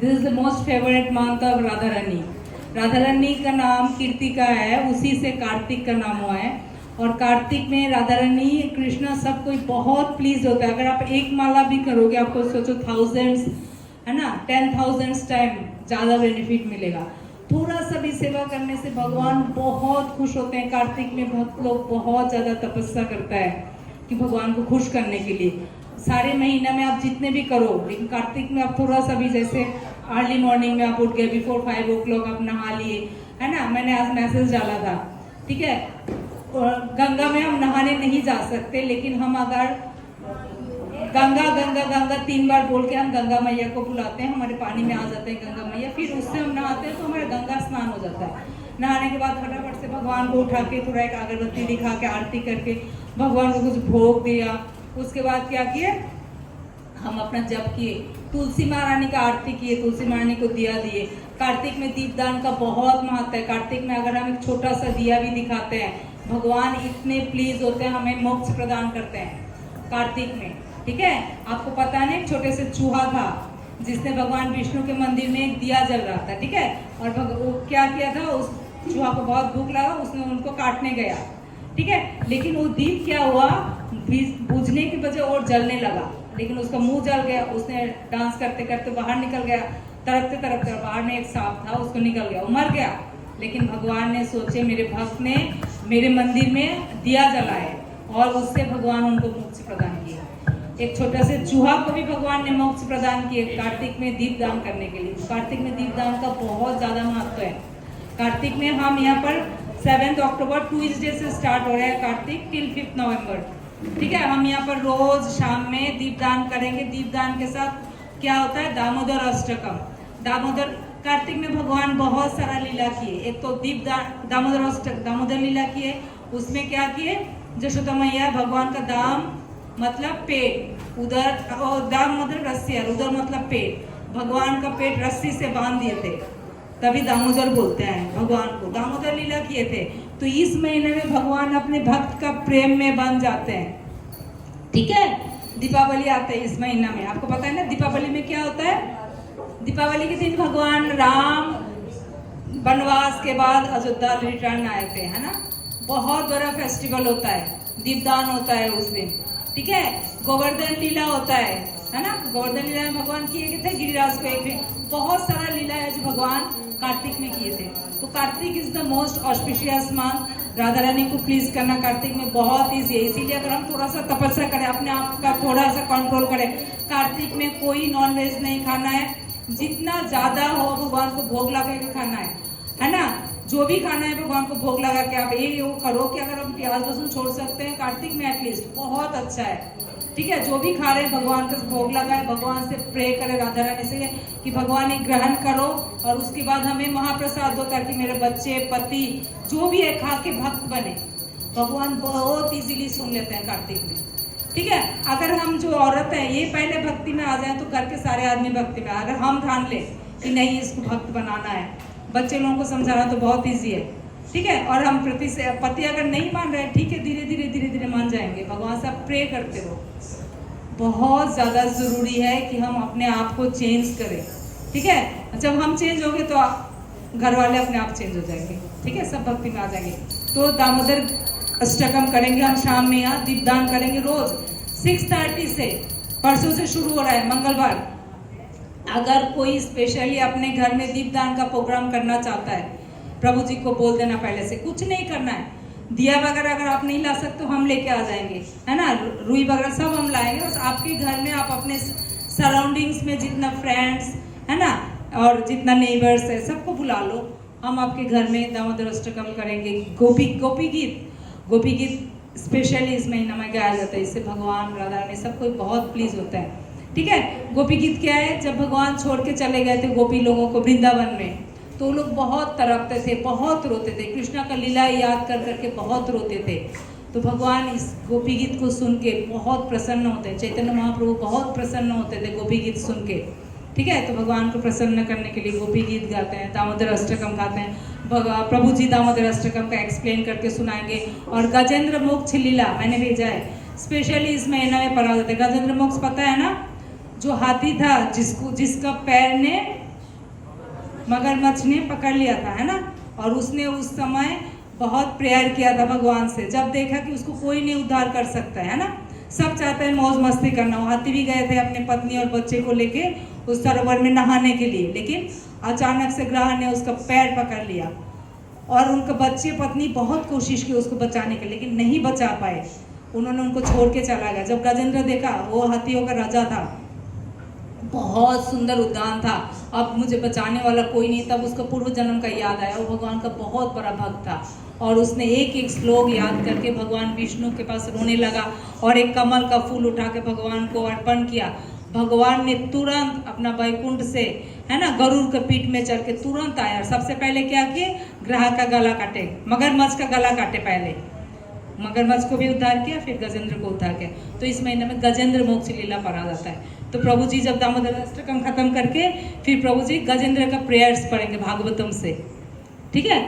This is the most favourite month of Radha Rani. Radha Rani का नाम कीर्तिका है, उसी से कार्तिक का नाम हुआ है। और कार्तिक में राधा रानी कृष्णा सब कोई बहुत प्लीज होता है। अगर आप एक माला भी करोगे, आपको सोचो थाउजेंड्स है ना, 10,000 टाइम ज़्यादा बेनिफिट मिलेगा। थोड़ा सा भी सेवा करने से भगवान बहुत खुश होते हैं। कार्तिक में बहुत लोग बहुत ज़्यादा तपस्या करता है कि भगवान को खुश करने के लिए। सारे महीना में आप जितने भी करो, लेकिन कार्तिक में आप थोड़ा सा भी, जैसे अर्ली मॉर्निंग में आप उठ गए, बिफोर 5 o'clock आप नहा लिए, है ना। मैंने आज मैसेज डाला था, ठीक है। गंगा में हम नहाने नहीं जा सकते, लेकिन हम अगर गंगा गंगा गंगा 3 बार बोल के हम गंगा मैया को बुलाते हैं, हमारे पानी में आ जाते हैं गंगा मैया, फिर उससे हम नहाते हैं तो हमारा गंगा स्नान हो जाता है। नहाने के बाद फटाफट से भगवान को उठा के थोड़ा एक अगरबत्ती दिखा के आरती करके भगवान को कुछ भोग दिया। उसके बाद क्या किए, हम अपना जप किए, तुलसी महारानी का आरती किए, तुलसी महारानी को दिया दिए। कार्तिक में दीपदान का बहुत महत्व है। कार्तिक में अगर हम एक छोटा सा दिया भी दिखाते हैं, भगवान इतने प्लीज होते हैं, हमें मोक्ष प्रदान करते हैं कार्तिक में, ठीक है। आपको पता नहीं, छोटे से चूहा था जिसने भगवान विष्णु के मंदिर में एक दिया जल रहा था, ठीक है। और वो क्या किया था, उस चूहा को बहुत भूख लगा, उसने उनको काटने गया, ठीक है। लेकिन वो दीप क्या हुआ, बुझने की वजह और जलने लगा, लेकिन उसका मुंह जल गया। उसने डांस करते करते बाहर निकल गया, तड़पते तड़पते बाहर में एक सांप था, उसको निकल गया, वो मर गया। लेकिन भगवान ने सोचे, मेरे भक्त ने मेरे मंदिर में दिया जलाए और उससे भगवान उनको मोक्ष प्रदान किया। एक छोटा से चूहा को भी भगवान ने मोक्ष प्रदान किए कार्तिक में दीपदान करने के लिए। कार्तिक में दीपदान का बहुत ज्यादा महत्व है। कार्तिक में हम यहाँ पर 7 अक्टूबर ट्यूसडे से स्टार्ट हो रहा है कार्तिक टिल 5 नवंबर, ठीक है। हम यहाँ पर रोज शाम में दीपदान करेंगे। दीपदान के साथ क्या होता है, दामोदर अष्टकम। दामोदर कार्तिक में भगवान बहुत सारा लीला किए। एक तो दीपदान, दामोदर अष्टक, दामोदर लीला किए। उसमें क्या किए, यशोदा मैया भगवान का दाम मतलब पेट, उधर दाम मतलब रस्सी, उधर मतलब पेट, भगवान का पेट रस्सी से बांध दिए थे, तभी दामोदर बोलते हैं भगवान को। दामोदर लीला किए थे। तो इस महीने में भगवान अपने भक्त का प्रेम में बन जाते हैं, ठीक है। दीपावली आते हैं इस महीना में, आपको पता है ना दीपावली में क्या होता है। दीपावली के दिन भगवान राम वनवास के बाद अयोध्या रिटर्न आए थे, है ना। बहुत बड़ा फेस्टिवल होता है, दीपदान होता है उस दिन, ठीक है। गोवर्धन लीला होता है ना। गोवर्धन लीला में भगवान किए थे गिरिराज को एक दिन। बहुत सारा लीला है जो भगवान कार्तिक में किए थे। तो Kartik is the most auspicious month. Radha Rani को प्लीज करना कार्तिक में बहुत ईजी है। इसीलिए अगर हम थोड़ा सा तपस्या करें, अपने आप का थोड़ा सा कंट्रोल करें, कार्तिक में कोई नॉनवेज नहीं खाना है, जितना ज्यादा हो भगवान को भोग लगा के खाना है ना। जो भी खाना है भगवान को भोग लगा के आप ये करो कि अगर हम प्याज लहसुन छोड़ सकते हैं कार्तिक में एटलीस्ट, बहुत अच्छा है, ठीक है। जो भी खा रहे हैं भगवान का भोग लगाए, भगवान से प्रे करें, राधा रानी से कि भगवान एक ग्रहण करो और उसके बाद हमें महाप्रसाद दो, ताकि मेरे बच्चे पति जो भी है खा के भक्त बने। भगवान बहुत इजीली सुन लेते हैं कार्तिक में, ठीक है। अगर हम जो औरत है ये पहले भक्ति में आ जाए तो घर के सारे आदमी भक्ति में। अगर हम ठान ले कि नहीं इसको भक्त बनाना है, बच्चे लोगों को समझाना तो बहुत ईजी है, ठीक है। और हम पति अगर नहीं मान रहे, ठीक है, धीरे धीरे धीरे धीरे मान जाएंगे। भगवान से आप प्रे करते रहो। बहुत ज़्यादा ज़रूरी है कि हम अपने आप को चेंज करें, ठीक है। जब हम चेंज होंगे तो घर वाले अपने आप चेंज हो जाएंगे, ठीक है, सब भक्ति में आ जाएंगे। तो दामोदर अष्टकम करेंगे हम शाम में, यहाँ दीपदान करेंगे रोज 6:30 से। परसों से शुरू हो रहा है मंगलवार। अगर कोई स्पेशली अपने घर में दीपदान का प्रोग्राम करना चाहता है, प्रभु जी को बोल देना पहले से, कुछ नहीं करना है। दिया वगैरह अगर आप नहीं ला सकते तो हम लेके आ जाएंगे, है ना। रुई वगैरह सब हम लाएंगे। बस आपके घर में आप अपने सराउंडिंग्स में जितना फ्रेंड्स है ना और जितना नेबर्स है सबको बुला लो। हम आपके घर में दामोदर अष्टकम करेंगे। गोपी गीत स्पेशली इस महीना में गाया जाता है। इससे भगवान राधा रानी सब कोई बहुत प्लीज होता है, ठीक है। गोपी गीत क्या है, जब भगवान छोड़ के चले गए थे गोपी लोगों को वृंदावन में, तो वो लोग बहुत तड़पते थे, बहुत रोते थे, कृष्णा का लीला याद कर करके बहुत रोते थे। तो भगवान इस गोपी गीत को सुन के बहुत प्रसन्न होते हैं। चैतन्य महाप्रभु बहुत प्रसन्न होते थे गोपी गीत सुन के, ठीक है। तो भगवान को प्रसन्न करने के लिए गोपी गीत गाते हैं, दामोदर अष्टकम गाते हैं। प्रभु जी दामोदर अष्टकम का एक्सप्लेन करके सुनाएंगे। और गजेंद्र मोक्ष लीला मैंने भेजा है, स्पेशली इस महीना में पढ़ा जाता है। गजेंद्र मोक्ष पता है ना, जो हाथी था जिसका पैर ने मगरमच्छ ने पकड़ लिया था, है ना, और उसने उस समय बहुत प्रेयर किया था भगवान से, जब देखा कि उसको कोई नहीं उद्धार कर सकता है ना, सब चाहते हैं मौज मस्ती करना। वो हाथी भी गए थे अपने पत्नी और बच्चे को लेके उस सरोवर में नहाने के लिए, लेकिन अचानक से ग्रह ने उसका पैर पकड़ लिया और उनके बच्चे पत्नी बहुत कोशिश की उसको बचाने के, लेकिन नहीं बचा पाए। उन्होंने उनको छोड़ के चला गया। जब गजेंद्र देखा, वो हाथियों का राजा था, बहुत सुंदर उद्यान था, अब मुझे बचाने वाला कोई नहीं, तब उसका पूर्व जन्म का याद आया। वो भगवान का बहुत बड़ा भक्त था और उसने एक एक श्लोक याद करके भगवान विष्णु के पास रोने लगा और एक कमल का फूल उठा के भगवान को अर्पण किया। भगवान ने तुरंत अपना वैकुंठ से, है ना, गरुड़ के पीठ में चढ़ के तुरंत आया। सबसे पहले क्या किए, ग्रह का गला काटे, मगरमच्छ का गला काटे, पहले मगरमच्छ को भी उद्धार किया, फिर गजेंद्र को उद्धार किया। तो इस महीने में गजेंद्र मोक्ष लीला पढ़ा जाता है। तो प्रभु जी जब दामोदर अष्टकम खत्म करके फिर प्रभु जी गजेंद्र का प्रेयर्स पढ़ेंगे भागवतम से, ठीक है।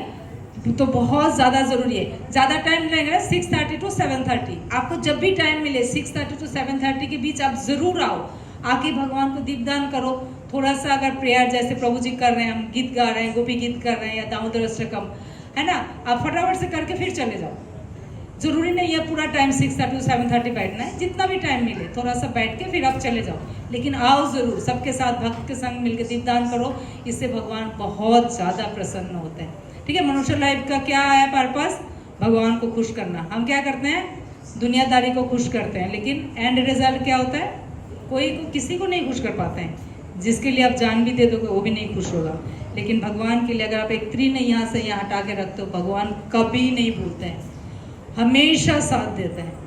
तो बहुत ज़्यादा ज़रूरी है, ज़्यादा टाइम लगेगा 6:30 to 7:30। आपको जब भी टाइम मिले 6:30 to 7:30 के बीच आप ज़रूर आओ, आके भगवान को दीपदान करो। थोड़ा सा अगर प्रेयर जैसे प्रभु जी कर रहे हैं, हम गीत गा रहे हैं, गोपी गीत कर रहे हैं या दामोदर अष्टकम, है ना, आप फटाफट से करके फिर चले जाओ। जरूरी नहीं है पूरा टाइम 6:30 to 7:30 बैठना है, जितना भी टाइम मिले थोड़ा सा बैठ के फिर आप चले जाओ, लेकिन आओ ज़रूर, सबके साथ भक्त के संग मिलकर दीपदान करो। इससे भगवान बहुत ज़्यादा प्रसन्न होते हैं, ठीक है। मनुष्य लाइफ का क्या है पर्पस, भगवान को खुश करना। हम क्या करते हैं, दुनियादारी को खुश करते हैं, लेकिन एंड रिजल्ट क्या होता है, कोई को किसी को नहीं खुश कर पाते हैं। जिसके लिए आप जान भी दे दोगे वो भी नहीं खुश होगा, लेकिन भगवान के लिए अगर आप एक तीर नहीं यहाँ से यहाँ हटा के रखते हो, भगवान कभी नहीं भूलते हैं, हमेशा साथ देते हैं।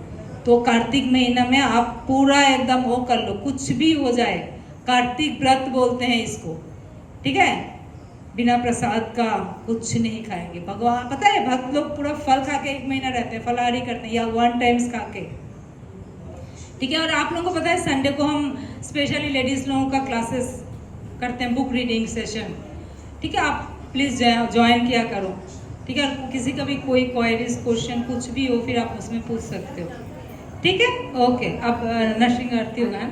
तो कार्तिक महीना में आप पूरा एकदम वो कर लो, कुछ भी हो जाए, कार्तिक व्रत बोलते हैं इसको, ठीक है। बिना प्रसाद का कुछ नहीं खाएंगे। भगवान, पता है भक्त लोग पूरा फल खा के 1 महीना रहते हैं, फलाहारी करते हैं या 1 टाइम्स खा के, ठीक है। और आप लोगों को पता है संडे को हम स्पेशली लेडीज लोगों का क्लासेस करते हैं, बुक रीडिंग सेशन, ठीक है। आप प्लीज़ ज्वाइन किया करो, ठीक है। किसी का भी कोई क्वेरीज क्वेश्चन कुछ भी हो फिर आप उसमें पूछ सकते हो, ठीक है। ओके, अब नर्सिंग आरती होगा।